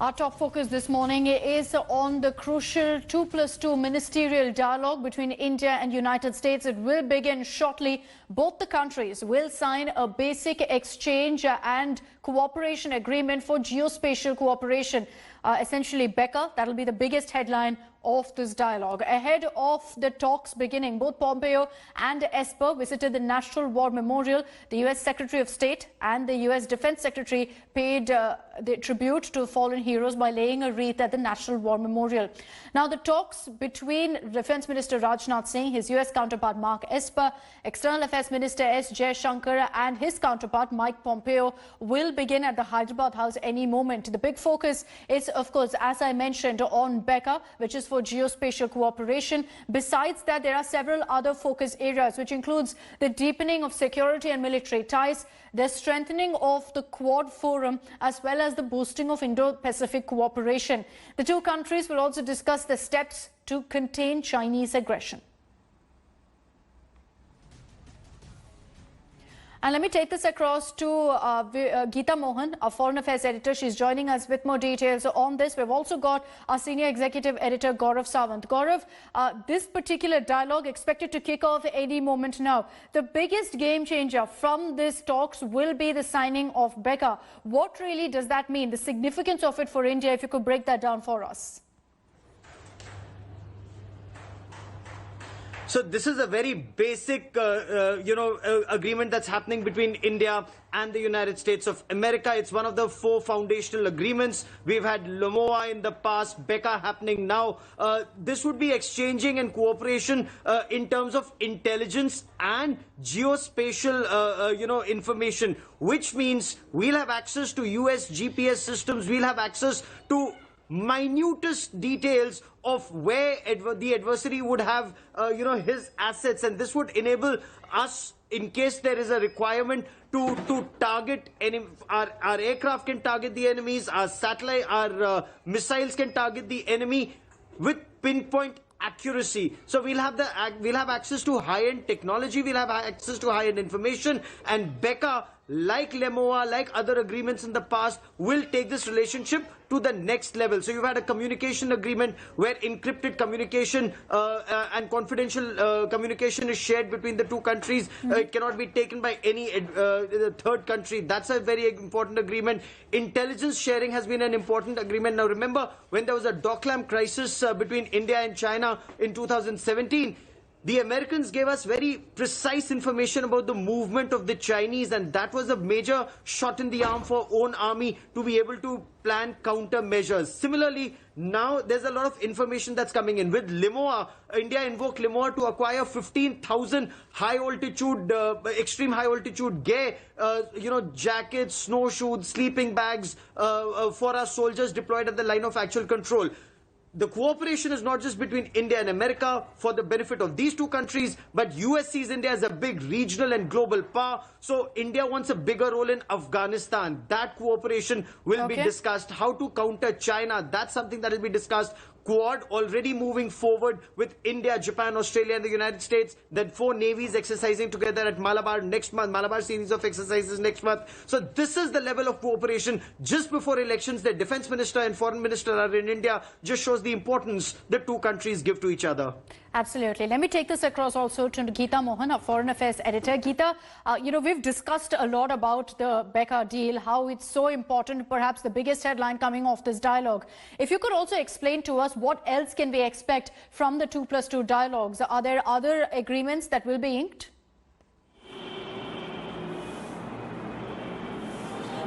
Our top focus this morning is on the crucial 2+2 ministerial dialogue between India and United States. It will begin shortly. Both the countries will sign a basic exchange and cooperation agreement for geospatial cooperation. Essentially BECA, that will be the biggest headline of this dialogue. Ahead of the talks beginning, both Pompeo and Esper visited the National War Memorial. The U.S. Secretary of State and the U.S. Defence Secretary paid the tribute to fallen heroes by laying a wreath at the National War Memorial. Now, the talks between Defence Minister Rajnath Singh, his U.S. counterpart Mark Esper, External Affairs Minister Jaishankar and his counterpart Mike Pompeo will begin at the Hyderabad House any moment. The big focus is, of course, as I mentioned, on BECA, which is for geospatial cooperation. Besides that, there are several other focus areas, which includes the deepening of security and military ties, the strengthening of the Quad Forum, as well as the boosting of Indo-Pacific cooperation. The two countries will also discuss the steps to contain Chinese aggression. And let me take this across to Geeta Mohan, our Foreign Affairs Editor. She's joining us with more details on this. We've also got our Senior Executive Editor, Gaurav Sawant. Gaurav, this particular dialogue expected to kick off any moment now. The biggest game changer from these talks will be the signing of BECA. What really does that mean? The significance of it for India, if you could break that down for us. So this is a very basic, agreement that's happening between India and the United States of America. It's one of the 4 foundational agreements. We've had LMOA in the past, BECA happening now. This would be exchanging and cooperation in terms of intelligence and geospatial, information, which means we'll have access to US GPS systems. We'll have access to minutest details of where the adversary would have, his assets, and this would enable us, in case there is a requirement, to target our aircraft can target the enemies, our satellite, our missiles can target the enemy with pinpoint accuracy. So we'll have access to high-end technology, we'll have access to high-end information, and BECA, like LMOA, like other agreements in the past, will take this relationship to the next level. So you've had a communication agreement where encrypted communication and confidential communication is shared between the two countries. It cannot be taken by any third country. That's a very important agreement. Intelligence sharing has been an important agreement. Now remember, when there was a Doklam crisis between India and China in 2017, the Americans gave us very precise information about the movement of the Chinese, and that was a major shot in the arm for own army to be able to plan countermeasures. Similarly, now there's a lot of information that's coming in. With LMOA, India invoked LMOA to acquire 15,000 high-altitude, extreme high-altitude gear, jackets, snowshoes, sleeping bags for our soldiers deployed at the line of actual control. The cooperation is not just between India and America for the benefit of these two countries, but US sees India as a big regional and global power. So India wants a bigger role in Afghanistan. That cooperation will be discussed. How to counter China, that's something that will be discussed. Quad already moving forward with India, Japan, Australia and the United States. Then 4 navies exercising together at Malabar next month. Malabar series of exercises next month. So this is the level of cooperation. Just before elections, the Defence Minister and Foreign Minister are in India. Just shows the importance the two countries give to each other. Absolutely. Let me take this across also to Geeta Mohan, our Foreign Affairs Editor. Geeta, we've discussed a lot about the BECA deal, how it's so important, perhaps the biggest headline coming off this dialogue. If you could also explain to us what else can we expect from the 2+2 dialogues? Are there other agreements that will be inked?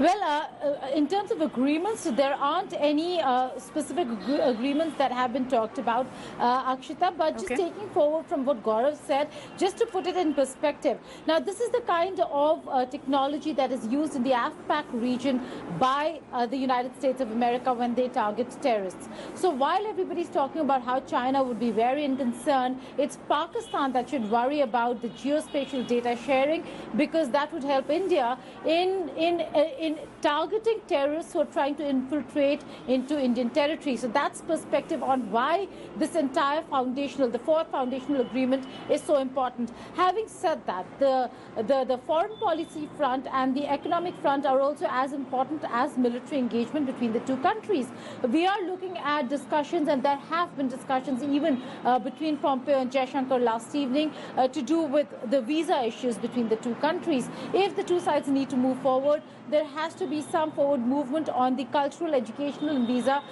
Well, in terms of agreements, there aren't any specific agreements that have been talked about, Akshita, but just taking forward from what Gaurav said, just to put it in perspective. Now, this is the kind of technology that is used in the AFPAC region by the United States of America when they target terrorists. So while everybody's talking about how China would be very concerned, it's Pakistan that should worry about the geospatial data sharing, because that would help India in in targeting terrorists who are trying to infiltrate into Indian territory. So that's perspective on why this entire the fourth foundational agreement is so important. Having said that, the foreign policy front and the economic front are also as important as military engagement between the two countries. We are looking at discussions, and there have been discussions even between Pompeo and Jaishankar last evening to do with the visa issues between the two countries. If the two sides need to move forward, there has to be some forward movement on the cultural, educational and visa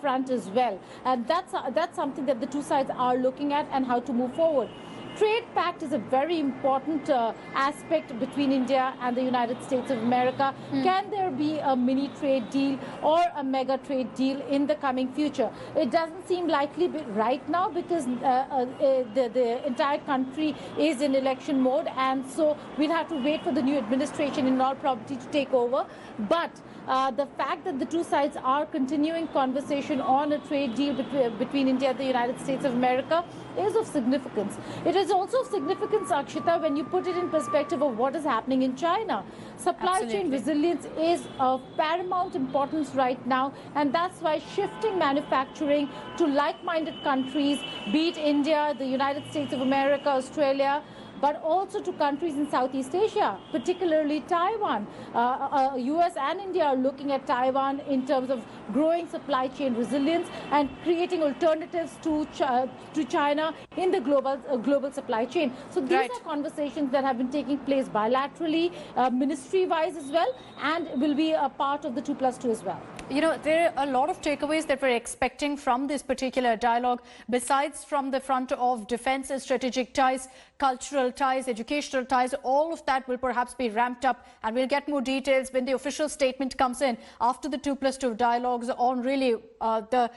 front as well. And that's something that the two sides are looking at and how to move forward. Trade pact is a very important aspect between India and the United States of America. Can there be a mini trade deal or a mega trade deal in the coming future? It doesn't seem likely right now because the entire country is in election mode, and so we'll have to wait for the new administration in all probability to take over. But the fact that the two sides are continuing conversation on a trade deal between India and the United States of America is of significance. It is also of significance, Akshita, when you put it in perspective of what is happening in China. Supply chain resilience is of paramount importance right now, and that's why shifting manufacturing to like-minded countries, be it India, the United States of America, Australia, but also to countries in Southeast Asia, particularly Taiwan. US and India are looking at Taiwan in terms of growing supply chain resilience and creating alternatives to China in the global supply chain. So these are conversations that have been taking place bilaterally, ministry-wise as well, and will be a part of the 2+2 as well. You know, there are a lot of takeaways that we're expecting from this particular dialogue, besides from the front of defense and strategic ties, cultural ties, educational ties. All of that will perhaps be ramped up, and we'll get more details when the official statement comes in after the 2+2 dialogues on really the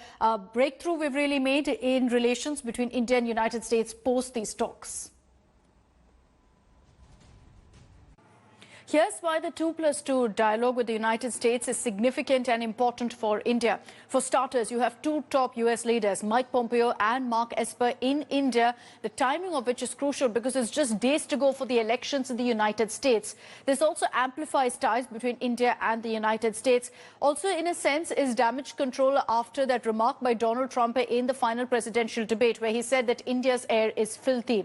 breakthrough we've really made in relations between India and United States post these talks. Here's why the 2+2 dialogue with the United States is significant and important for India. For starters, you have two top US leaders, Mike Pompeo and Mark Esper, in India, the timing of which is crucial because it's just days to go for the elections in the United States. This also amplifies ties between India and the United States. Also, in a sense, is damage control after that remark by Donald Trump in the final presidential debate, where he said that India's air is filthy.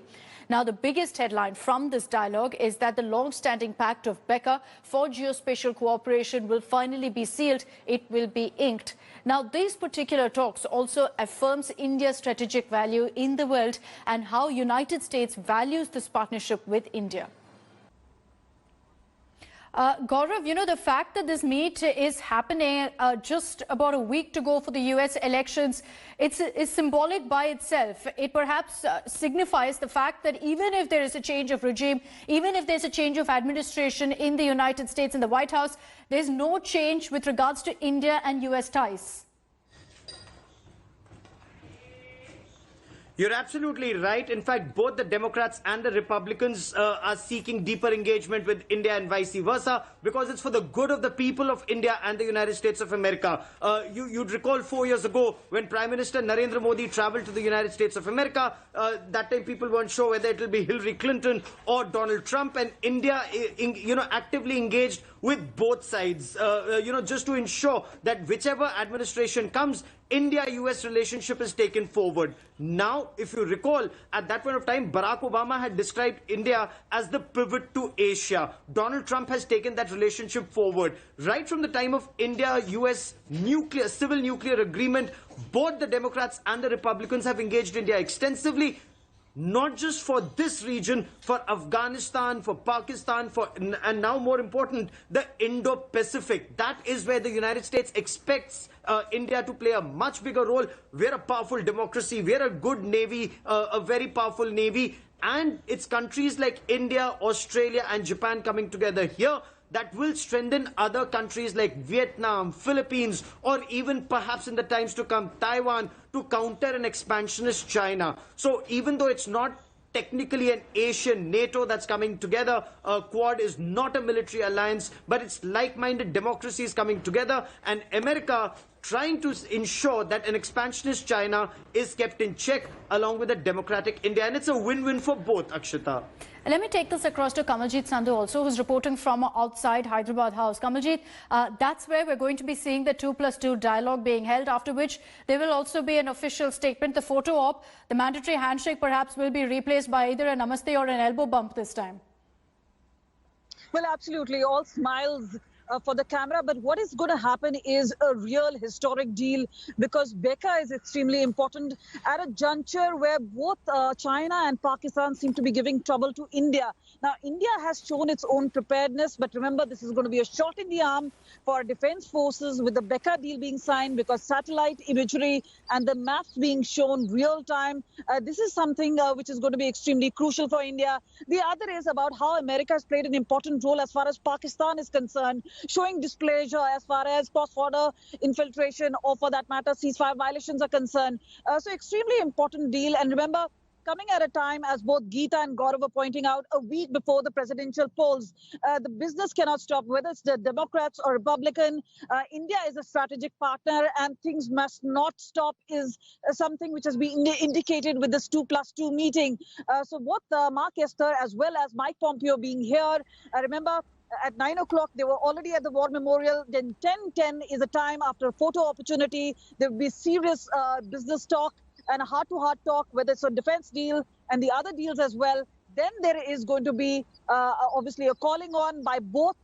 Now, the biggest headline from this dialogue is that the long-standing pact of BECCA for geospatial cooperation will finally be sealed. It will be inked. Now, these particular talks also affirms India's strategic value in the world and how United States values this partnership with India. Gaurav, you know, the fact that this meet is happening just about a week to go for the US elections, it's symbolic by itself. It perhaps signifies the fact that even if there is a change of regime, even if there's a change of administration in the United States, in the White House, there's no change with regards to India and US ties. You're absolutely right. In fact, both the Democrats and the Republicans are seeking deeper engagement with India and vice versa, because it's for the good of the people of India and the United States of America. You'd recall 4 years ago when Prime Minister Narendra Modi traveled to the United States of America. That time people weren't sure whether it will be Hillary Clinton or Donald Trump, and India, actively engaged with both sides, just to ensure that whichever administration comes, India-US relationship is taken forward. Now, if you recall, at that point of time, Barack Obama had described India as the pivot to Asia. Donald Trump has taken that relationship forward. Right from the time of India-US civil nuclear agreement, both the Democrats and the Republicans have engaged India extensively. Not just for this region, for Afghanistan, for Pakistan, and now more important, the Indo-Pacific. That is where the United States expects India to play a much bigger role. We're a powerful democracy, we're a good navy, a very powerful navy, and it's countries like India, Australia and Japan coming together here that will strengthen other countries like Vietnam, Philippines, or even perhaps in the times to come, Taiwan, to counter an expansionist China. So even though it's not technically an Asian NATO that's coming together, Quad is not a military alliance, but it's like-minded democracies coming together, and America trying to ensure that an expansionist China is kept in check along with a democratic India. And it's a win-win for both, Akshita. Let me take this across to Kamaljeet Sandhu also, who's reporting from outside Hyderabad House. Kamaljeet, that's where we're going to be seeing the 2+2 dialogue being held, after which there will also be an official statement. The photo op, the mandatory handshake perhaps will be replaced by either a namaste or an elbow bump this time. Well, absolutely. All smiles for the camera, but what is going to happen is a real historic deal, because BECA is extremely important at a juncture where both China and Pakistan seem to be giving trouble to India. Now, India has shown its own preparedness, but remember, this is going to be a shot in the arm for defense forces with the BECA deal being signed, because satellite imagery and the maps being shown real time. This is something which is going to be extremely crucial for India. The other is about how America has played an important role as far as Pakistan is concerned, showing displeasure as far as cross-border infiltration or, for that matter, ceasefire violations are concerned. So extremely important deal. And remember, coming at a time, as both Geeta and Gaurav were pointing out, a week before the presidential polls. The business cannot stop, whether it's the Democrats or Republican. India is a strategic partner, and things must not stop is something which has been indicated with this 2+2 meeting. So both Mark Esper as well as Mike Pompeo being here. Remember, at 9 o'clock, they were already at the War Memorial. Then 10:10 is a time after a photo opportunity. There will be serious business talk and a heart-to-heart talk, whether it's a defense deal and the other deals as well. Then there is going to be obviously a calling on by both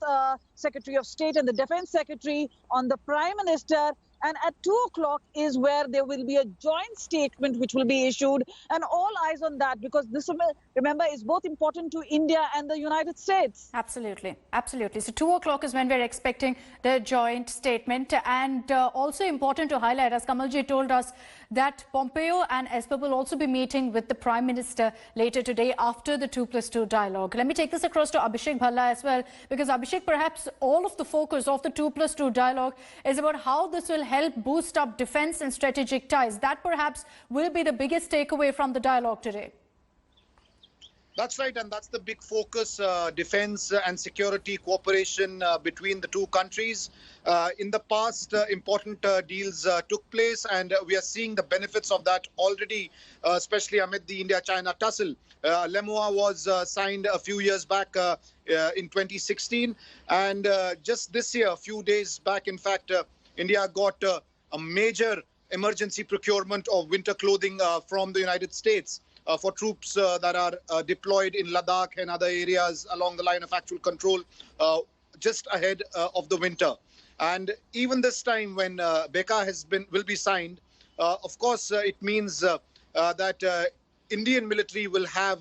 Secretary of State and the Defense Secretary on the Prime Minister. And at 2 o'clock is where there will be a joint statement which will be issued, and all eyes on that, because this, remember, is both important to India and the United States. Absolutely. Absolutely. So 2 o'clock is when we're expecting the joint statement. And also important to highlight, as Kamalji told us, that Pompeo and Esper will also be meeting with the Prime Minister later today after the 2+2 dialogue. Let me take this across to Abhishek Bhalla as well, because Abhishek, perhaps all of the focus of the 2+2 dialogue is about how this will help boost up defense and strategic ties. That perhaps will be the biggest takeaway from the dialogue today. That's right, and that's the big focus, defense and security cooperation between the two countries. In the past, important deals took place, and we are seeing the benefits of that already, especially amid the India-China tussle. LEMUA was signed a few years back in 2016, and just this year, a few days back, in fact, India got a major emergency procurement of winter clothing from the United States for troops that are deployed in Ladakh and other areas along the line of actual control just ahead of the winter. And even this time, when BECA will be signed, of course, it means that Indian military will have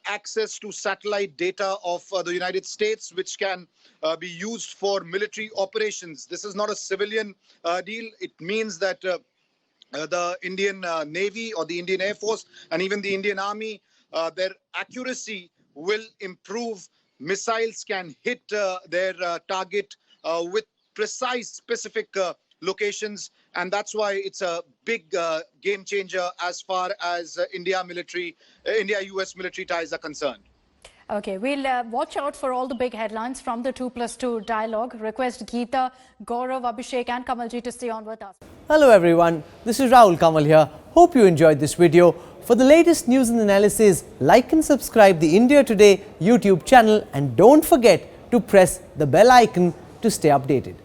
access to satellite data of the United States, which can be used for military operations. This is not a civilian deal. It means that the Indian Navy or the Indian Air Force and even the Indian Army, their accuracy will improve. Missiles can hit their target with precise, specific locations. And that's why it's a big game changer as far as India-US military ties are concerned. Okay, we'll watch out for all the big headlines from the 2+2 dialogue. Request Geeta, Gaurav, Abhishek and Kamalji to stay on with us. Hello everyone, this is Rahul Kamal here. Hope you enjoyed this video. For the latest news and analysis, like and subscribe the India Today YouTube channel, and don't forget to press the bell icon to stay updated.